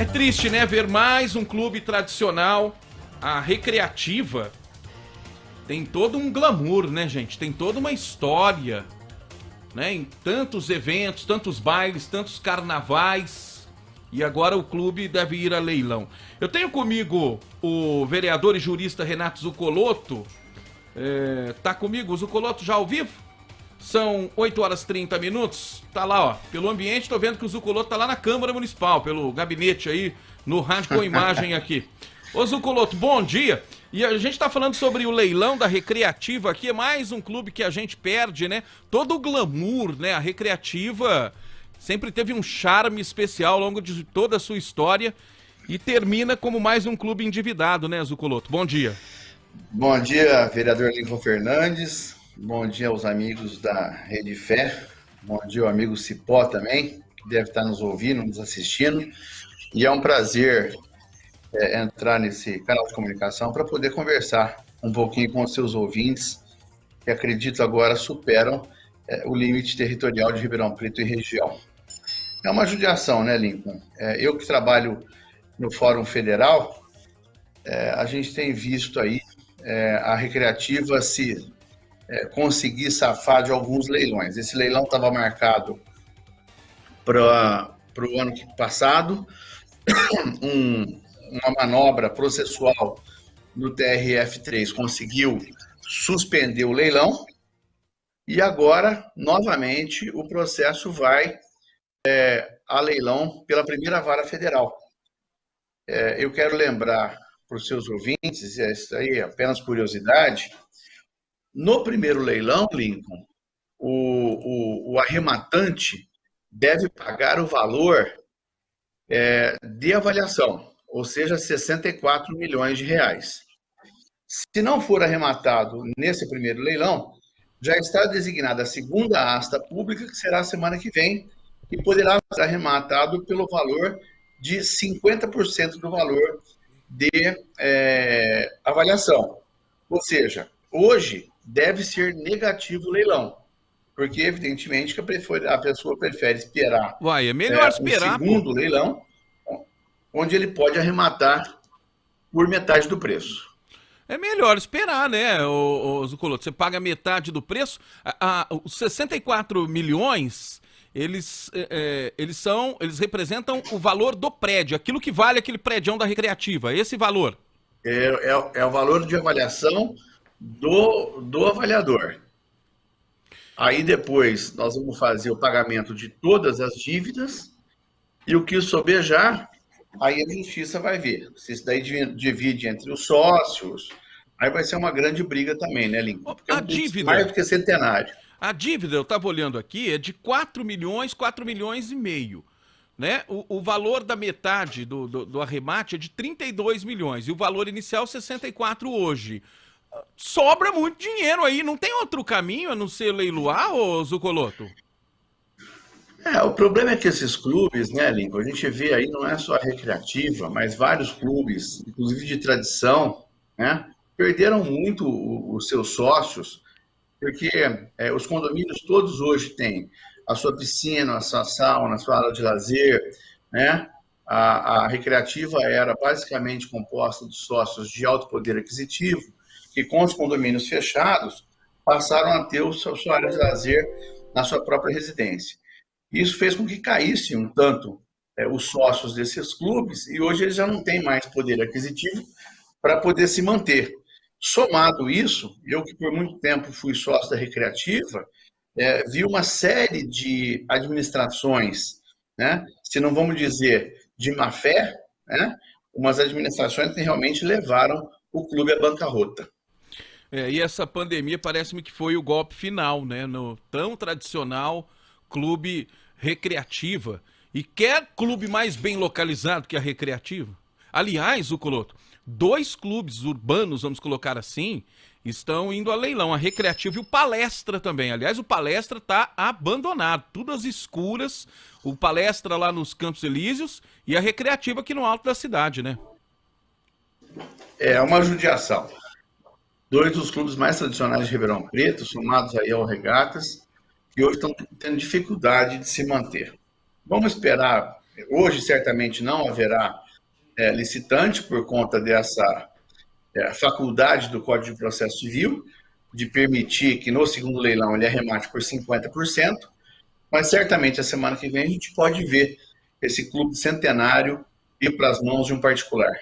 É triste, né, ver mais um clube tradicional, a Recreativa. Tem todo um glamour, né, gente? Tem toda uma história, né? Em tantos eventos, tantos bailes, tantos carnavais. E agora o clube deve ir a leilão. Eu tenho comigo o vereador e jurista Renato Zuccolotto. Tá comigo o Zuccolotto já ao vivo? São 8 horas e 30 minutos. Tá lá, ó. Pelo ambiente, tô vendo que o Zuccolotto tá lá na Câmara Municipal, pelo gabinete aí, no rádio com imagem aqui. Ô Zuccolotto, bom dia. E a gente tá falando sobre o leilão da Recreativa aqui. É mais um clube que a gente perde, né? Todo o glamour, né? A Recreativa sempre teve um charme especial ao longo de toda a sua história e termina como mais um clube endividado, né, Zuccolotto? Bom dia. Bom dia, vereador Lincoln Fernandes. Bom dia aos amigos da Rede Fé. Bom dia ao amigo Cipó também, que deve estar nos ouvindo, nos assistindo. E é um prazer entrar nesse canal de comunicação para poder conversar um pouquinho com os seus ouvintes, que acredito agora superam o limite territorial de Ribeirão Preto e região. É uma judiação, né, Lincoln? Eu que trabalho no Fórum Federal, a gente tem visto aí a Recreativa se conseguir safar de alguns leilões. Esse leilão estava marcado para o ano passado, uma manobra processual no TRF3 conseguiu suspender o leilão e agora, novamente, o processo vai a leilão pela primeira vara federal. Eu quero lembrar para os seus ouvintes, isso aí é apenas curiosidade, no primeiro leilão, Lincoln, o arrematante deve pagar o valor de avaliação, ou seja, 64 milhões de reais. Se não for arrematado nesse primeiro leilão, já está designada a segunda asta pública, que será a semana que vem, e poderá ser arrematado pelo valor de 50% do valor de avaliação. Ou seja, hoje deve ser negativo o leilão, porque evidentemente que a pessoa prefere esperar Uai, é melhor um esperar, pô. segundo leilão, onde ele pode arrematar por metade do preço. É melhor esperar, né, ô Zuccolotto? Você paga metade do preço. Os 64 milhões, eles representam o valor do prédio, aquilo que vale aquele prédião da Recreativa, esse valor. É o valor de avaliação do avaliador. Aí depois nós vamos fazer o pagamento de todas as dívidas e o que sobejar, aí a justiça vai ver. Se isso daí divide entre os sócios, aí vai ser uma grande briga também, né, Lincoln? Porque é A um clube mais dívida, do que centenário. a dívida, eu estava olhando aqui, é de 4 milhões e meio. Né? O valor da metade do arremate é de 32 milhões e o valor inicial 64 hoje. Sobra muito dinheiro aí, não tem outro caminho a não ser leiloar, ô Zuccolotto? O problema é que esses clubes, né, Lincoln, a gente vê aí, não é só a Recreativa, mas vários clubes, inclusive de tradição, né, perderam muito os seus sócios, porque os condomínios todos hoje têm a sua piscina, a sua sauna, a sua área de lazer, né? A Recreativa era basicamente composta de sócios de alto poder aquisitivo, que com os condomínios fechados passaram a ter a sua área de lazer na sua própria residência. Isso fez com que caísse um tanto os sócios desses clubes e hoje eles já não têm mais poder aquisitivo para poder se manter. Somado isso, eu que por muito tempo fui sócio da Recreativa, vi uma série de administrações, né, se não vamos dizer de má fé, né, umas administrações que realmente levaram o clube à bancarrota. E essa pandemia parece-me que foi o golpe final, né? No tão tradicional clube Recreativa. E quer clube mais bem localizado que a Recreativa? Aliás, Zuccolotto, dois clubes urbanos, vamos colocar assim, estão indo a leilão, a Recreativa e o Palestra também. Aliás, o Palestra está abandonado, tudo às escuras, o Palestra lá nos Campos Elíseos e a Recreativa aqui no alto da cidade, né? É uma judiação. Dois dos clubes mais tradicionais de Ribeirão Preto, somados aí ao Regatas, que hoje estão tendo dificuldade de se manter. Vamos esperar Hoje, certamente, não haverá licitante por conta dessa faculdade do Código de Processo Civil, de permitir que no segundo leilão ele arremate por 50%, mas certamente a semana que vem a gente pode ver esse clube centenário ir para as mãos de um particular.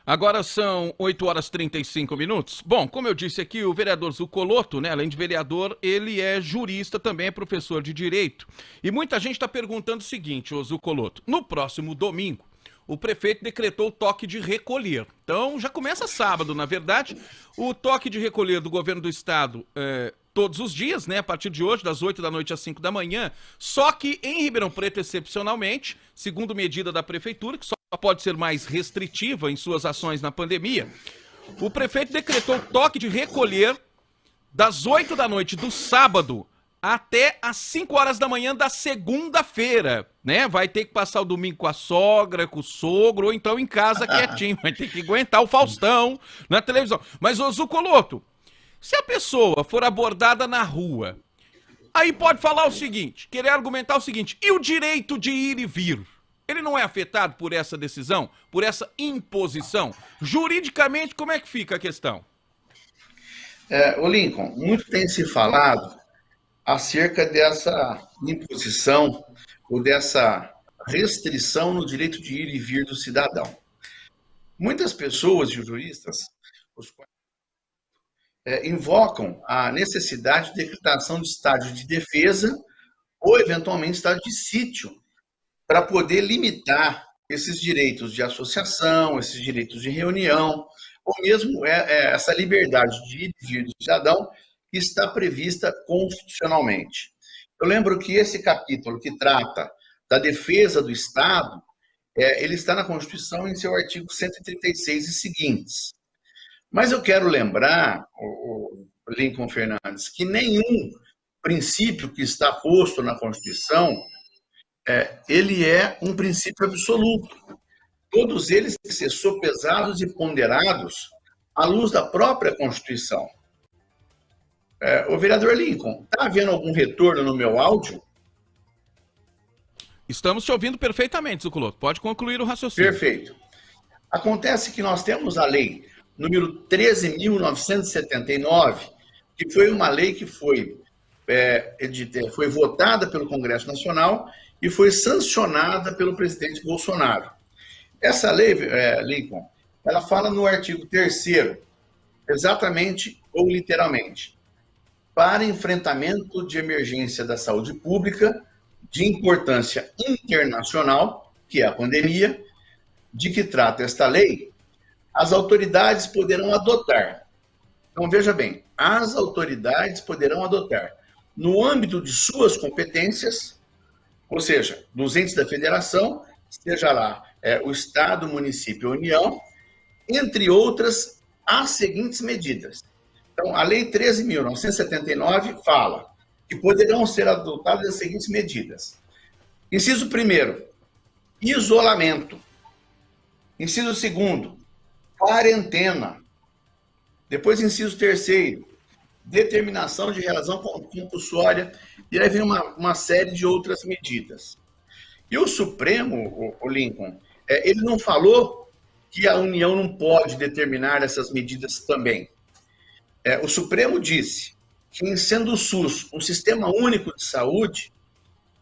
Agora são 8 horas e 35 minutos. Bom, como eu disse aqui, o vereador Zuccolotto, né, além de vereador, ele é jurista, também é professor de direito. E muita gente está perguntando o seguinte, ô Zuccolotto, no próximo domingo, o prefeito decretou o toque de recolher. Então, já começa sábado, na verdade. O toque de recolher do governo do estado todos os dias, né? A partir de hoje, das 8 da noite às 5 da manhã. Só que em Ribeirão Preto, excepcionalmente, segundo medida da prefeitura, que só pode ser mais restritiva em suas ações na pandemia, o prefeito decretou toque de recolher das 8 da noite do sábado até às 5 horas da manhã da segunda-feira, né? Vai ter que passar o domingo com a sogra, com o sogro, ou então em casa quietinho. Vai ter que aguentar o Faustão na televisão. Mas, ô Zuccolotto, se a pessoa for abordada na rua, aí pode falar o seguinte, querer argumentar o seguinte, e o direito de ir e vir? Ele não é afetado por essa decisão, por essa imposição? Juridicamente, como é que fica a questão? Ô Lincoln, muito tem se falado acerca dessa imposição ou dessa restrição no direito de ir e vir do cidadão. Muitas pessoas e juristas os quais, invocam a necessidade de decretação de estado de defesa ou, eventualmente, estado de sítio para poder limitar esses direitos de associação, esses direitos de reunião, ou mesmo essa liberdade de ir e vir do cidadão que está prevista constitucionalmente. Eu lembro que esse capítulo que trata da defesa do Estado, ele está na Constituição em seu artigo 136 e seguintes. Mas eu quero lembrar, o Lincoln Fernandes, que nenhum princípio que está posto na Constituição ele é um princípio absoluto. Todos eles têm que ser sopesados e ponderados à luz da própria Constituição. O vereador Lincoln, está havendo algum retorno no meu áudio? Estamos te ouvindo perfeitamente, Zuccolotto. Pode concluir o raciocínio. Perfeito. Acontece que nós temos a lei número 13.979, que foi uma lei que foi votada pelo Congresso Nacional e foi sancionada pelo presidente Bolsonaro. Essa lei, Lincoln, ela fala no artigo 3º, exatamente ou literalmente, para enfrentamento de emergência da saúde pública de importância internacional, que é a pandemia, de que trata esta lei, as autoridades poderão adotar. Então, veja bem, as autoridades poderão adotar, no âmbito de suas competências, ou seja, dos entes da federação, seja lá o Estado, município ou União, entre outras, as seguintes medidas. Então, a Lei 13.979 fala que poderão ser adotadas as seguintes medidas. Inciso 1º, isolamento. Inciso 2º, quarentena. Depois, inciso 3º, determinação de razão compulsória, e aí vem uma série de outras medidas. E o Supremo, o Lincoln, ele não falou que a União não pode determinar essas medidas também. O Supremo disse que, em sendo o SUS um sistema único de saúde,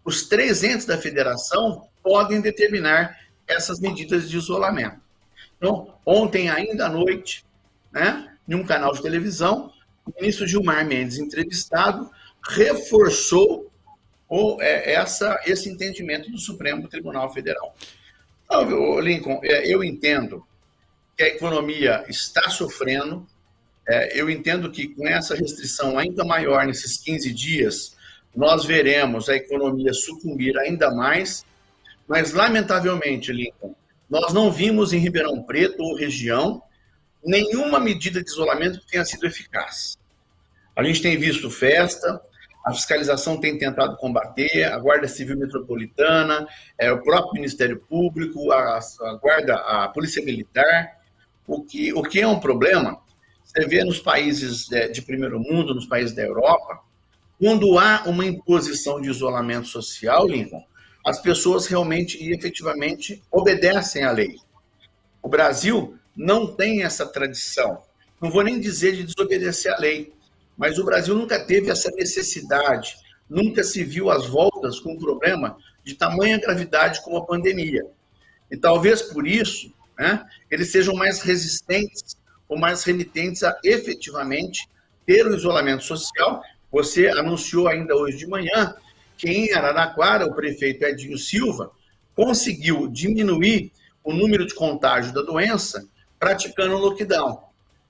os 3 entes da federação podem determinar essas medidas de isolamento. Então, ontem ainda à noite, né, em um canal de televisão, o ministro Gilmar Mendes, entrevistado, reforçou esse entendimento do Supremo Tribunal Federal. Então, Lincoln, eu entendo que a economia está sofrendo, eu entendo que com essa restrição ainda maior nesses 15 dias, nós veremos a economia sucumbir ainda mais, mas, lamentavelmente, Lincoln, nós não vimos em Ribeirão Preto ou região nenhuma medida de isolamento que tenha sido eficaz. A gente tem visto festa, a fiscalização tem tentado combater, a Guarda Civil Metropolitana, o próprio Ministério Público, a Guarda, a Polícia Militar. O que é um problema, você vê nos países de primeiro mundo, nos países da Europa, quando há uma imposição de isolamento social, Lincoln, as pessoas realmente e efetivamente obedecem à lei. O Brasil não tem essa tradição. Não vou nem dizer de desobedecer à lei, mas o Brasil nunca teve essa necessidade, nunca se viu às voltas com um problema de tamanha gravidade como a pandemia. E talvez por isso, né, eles sejam mais resistentes ou mais remitentes a efetivamente ter o isolamento social. Você anunciou ainda hoje de manhã que em Araraquara, o prefeito Edinho Silva conseguiu diminuir o número de contágio da doença praticando o lockdown.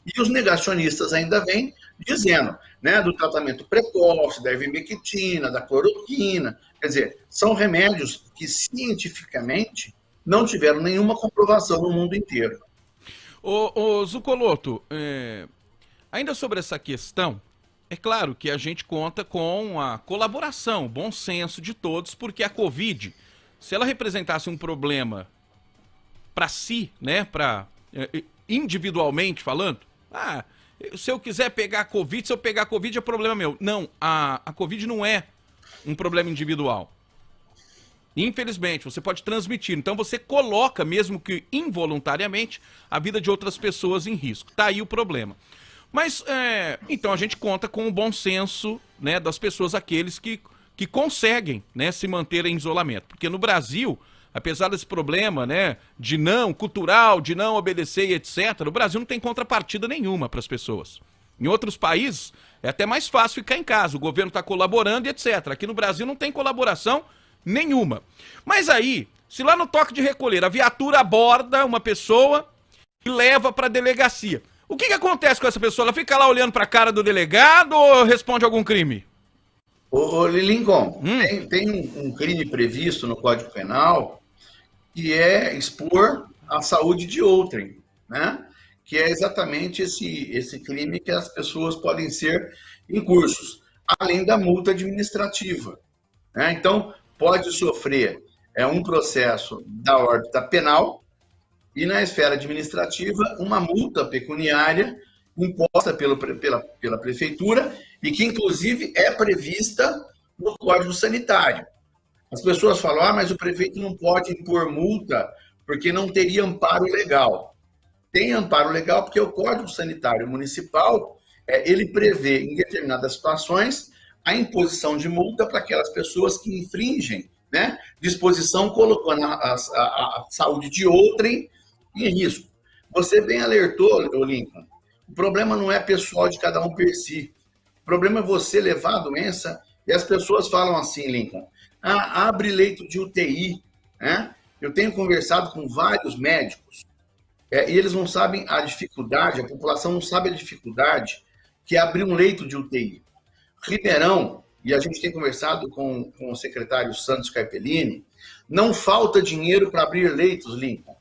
E os negacionistas ainda vêm dizendo, né, do tratamento precoce, da ivermectina, da cloroquina. Quer dizer, são remédios que cientificamente não tiveram nenhuma comprovação no mundo inteiro. Ô Zucoloto, ainda sobre essa questão, é claro que a gente conta com a colaboração, o bom senso de todos, porque a Covid, se ela representasse um problema para si, né, individualmente falando, se eu quiser pegar a Covid, se eu pegar a Covid é problema meu. Não, a Covid não é um problema individual. Infelizmente, você pode transmitir. Então você coloca, mesmo que involuntariamente, a vida de outras pessoas em risco. Tá aí o problema. Mas, então a gente conta com o bom senso, né, das pessoas, aqueles que conseguem, né, se manter em isolamento. Porque no Brasil, apesar desse problema, né, cultural, de não obedecer, etc., o Brasil não tem contrapartida nenhuma para as pessoas. Em outros países, é até mais fácil ficar em casa. O governo está colaborando e etc. Aqui no Brasil não tem colaboração nenhuma. Mas aí, se lá no toque de recolher a viatura aborda uma pessoa e leva para a delegacia, o que acontece com essa pessoa? Ela fica lá olhando para a cara do delegado ou responde algum crime? Ô Lincoln, tem um crime previsto no Código Penal que é expor a saúde de outrem, né? Que é exatamente esse crime que as pessoas podem ser incursos, além da multa administrativa, né? Então, pode sofrer um processo da órbita penal e, na esfera administrativa, uma multa pecuniária imposta pela prefeitura e que, inclusive, é prevista no Código Sanitário. As pessoas falam, mas o prefeito não pode impor multa porque não teria amparo legal. Tem amparo legal porque o Código Sanitário Municipal, ele prevê, em determinadas situações, a imposição de multa para aquelas pessoas que infringem, né, disposição colocando a saúde de outrem em risco. Você bem alertou, Lincoln, o problema não é pessoal de cada um per si. O problema é você levar a doença e as pessoas falam assim, Lincoln, abre leito de UTI, né? Eu tenho conversado com vários médicos e eles não sabem a dificuldade, a população não sabe a dificuldade que é abrir um leito de UTI. Ribeirão, e a gente tem conversado com o secretário Santos Carpellini, não falta dinheiro para abrir leitos, Lincoln.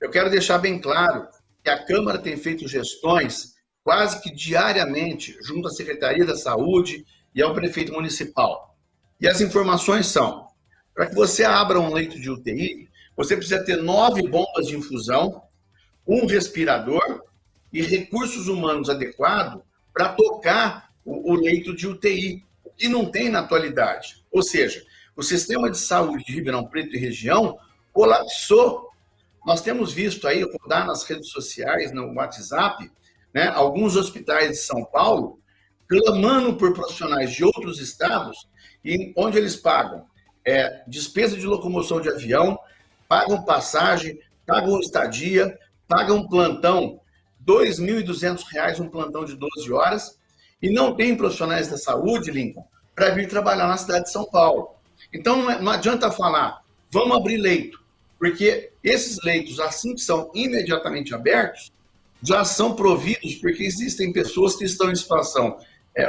Eu quero deixar bem claro que a Câmara tem feito gestões quase que diariamente junto à Secretaria da Saúde e ao prefeito municipal. E as informações são, para que você abra um leito de UTI, você precisa ter 9 bombas de infusão, um respirador e recursos humanos adequados para tocar o leito de UTI, o que não tem na atualidade. Ou seja, o sistema de saúde de Ribeirão Preto e região colapsou. Nós temos visto aí, rodar nas redes sociais, no WhatsApp, né, alguns hospitais de São Paulo clamando por profissionais de outros estados, e onde eles pagam despesa de locomoção de avião, pagam passagem, pagam estadia, pagam plantão, R$ 2.200 um plantão de 12 horas, e não tem profissionais da saúde, Lincoln, para vir trabalhar na cidade de São Paulo. Então, não adianta falar, vamos abrir leito, porque esses leitos, assim que são imediatamente abertos, já são providos, porque existem pessoas que estão em situação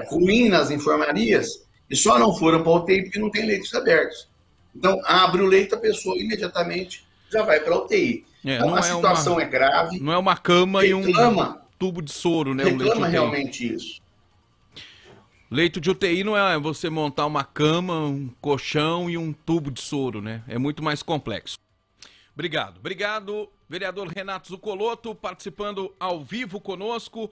ruim nas enfermarias e só não foram para a UTI porque não tem leitos abertos. Então, abre o leito, a pessoa imediatamente já vai para a UTI. Então, a situação é grave. Não é uma cama e um tubo de soro, né? Reclama realmente isso. Leito de UTI não é você montar uma cama, um colchão e um tubo de soro, né? É muito mais complexo. Obrigado, vereador Renato Zucoloto, participando ao vivo conosco.